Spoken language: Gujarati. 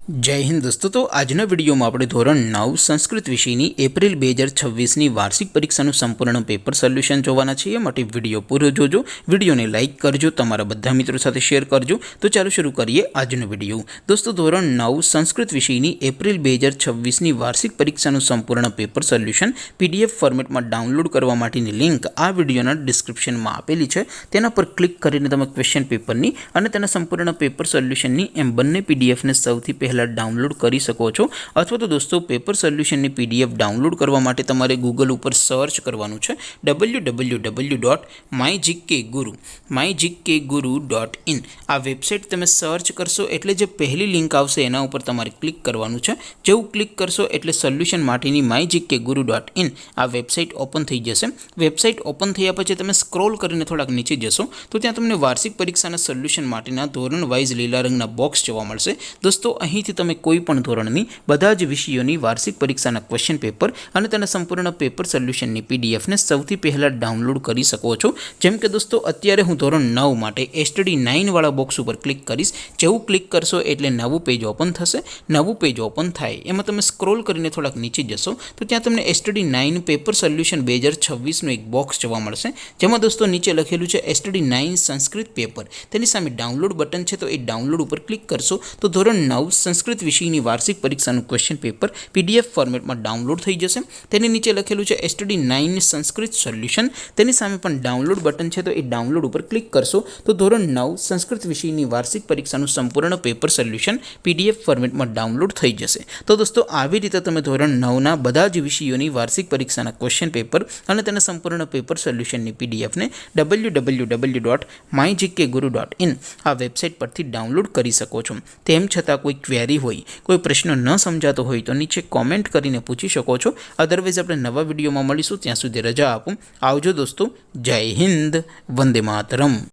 जय हिंद दोस्तों। तो आजना विडियो में આપણે ધોરણ 9 સંસ્કૃત વિષયની એપ્રિલ 2026 ની વાર્ષિક પરીક્ષાનું સંપૂર્ણ પેપર સોલ્યુશન જોવાના છે। એ માટે વિડિયો પૂરો જોજો, વિડિયોને લાઈક કરજો, તમારા બધા મિત્રો સાથે શેર કરજો। તો ચાલો શરૂ કરીએ આજનો વિડિયો। દોસ્તો ધોરણ 9 સંસ્કૃત વિષયની એપ્રિલ 2026 ની વાર્ષિક પરીક્ષાનું સંપૂર્ણ પેપર સોલ્યુશન પીડીએફ ફોર્મેટમાં ડાઉનલોડ કરવા માટેની લિંક આ વિડિયોના ડિસ્ક્રિપ્શનમાં આપેલી છે। તેના પર ક્લિક કરીને તમે ક્વેશ્ચન પેપરની અને તેના સંપૂર્ણ પેપર સોલ્યુશનની એમ બંને પીડીએફને સૌથી પહેલા डाउनलॉड કરી શકો છો। અથવા તો દોસ્તો પેપર સોલ્યુશનની પીડીએફ ડાઉનલોડ કરવા માટે તમારે ગૂગલ ઉપર સર્ચ કરવાનું છે www.mygkguru.in। આ વેબસાઇટ તમે સર્ચ કરશો એટલે જે પહેલી લિંક આવશે એના ઉપર તમારે ક્લિક કરવાનું છે। જેવું ક્લિક કરશો એટલે સોલ્યુશન માટેની mygkguru.in આ વેબસાઇટ ઓપન થઈ જશે। વેબસાઇટ ઓપન થયા પછી તમે સ્ક્રોલ કરીને થોડાક નીચે જશો તો ત્યાં તમને વાર્ષિક પરીક્ષાના સોલ્યુશન માટેના ધોરણ વાઇઝ લીલા રંગના બોક્સ જોવા મળશે। દોસ્તો અહીં તમે કોઈપણ ધોરણની બધા જ વિષયોની વાર્ષિક પરીક્ષાના ક્વેશ્ચન પેપર અને તેના સંપૂર્ણ પેપર સોલ્યુશનની પીડીએફને સૌથી પહેલા ડાઉનલોડ કરી શકો છો। જેમ કે દોસ્તો અત્યારે હું ધોરણ 9 માટે એસટીડી 9 વાળા બોક્સ ઉપર ક્લિક કરીશ। જેવું ક્લિક કરશો એટલે નવું પેજ ઓપન થશે। નવું પેજ ઓપન થાય એમાં તમે સ્ક્રોલ કરીને થોડાક નીચે જશો તો ત્યાં તમને એસટીડી 9 પેપર સોલ્યુશન 2026 નું એક બોક્સ જોવા મળશે। જેમાં દોસ્તો નીચે લખેલું છે એસટીડી 9 સંસ્કૃત પેપર, તેની સામે ડાઉનલોડ બટન છે। તો એ ડાઉનલોડ ઉપર ક્લિક કરશો તો ધોરણ 9 સંસ્કૃત વિષયની વાર્ષિક પરીક્ષાનું ક્વેશ્ચન પેપર પીડીએફ ફોર્મેટમાં ડાઉનલોડ થઈ જશે। તેની નીચે લખેલું છે એસટીડી 9 સંસ્કૃત સોલ્યુશન, તેની સામે પણ ડાઉનલોડ બટન છે। તો એ ડાઉનલોડ ઉપર ક્લિક કરશો તો ધોરણ 9 સંસ્કૃત વિષયની વાર્ષિક પરીક્ષાનું સંપૂર્ણ પેપર સોલ્યુશન પીડીએફ ફોર્મેટમાં ડાઉનલોડ થઈ જશે। તો દોસ્તો આવી રીતે તમે ધોરણ 9ના બધા જ વિષયોની વાર્ષિક પરીક્ષાના ક્વેશ્ચન પેપર અને તેના સંપૂર્ણ પેપર સોલ્યુશનની પીડીએફને www.mygkguru.in આ વેબસાઇટ પરથી ડાઉનલોડ કરી શકો છો। તેમ છતાં કોઈ ક્વેરી હોય, કોઈ પ્રશ્ન ન સમજાતો હોય તો નીચે કોમેન્ટ કરીને પૂછી શકો છો। અધરવાઇઝ આપણે નવા વિડીયોમાં મળીશું, ત્યાં સુધી રજા આપો। આવજો દોસ્તો, જય હિન્દ, વંદે માતરમ।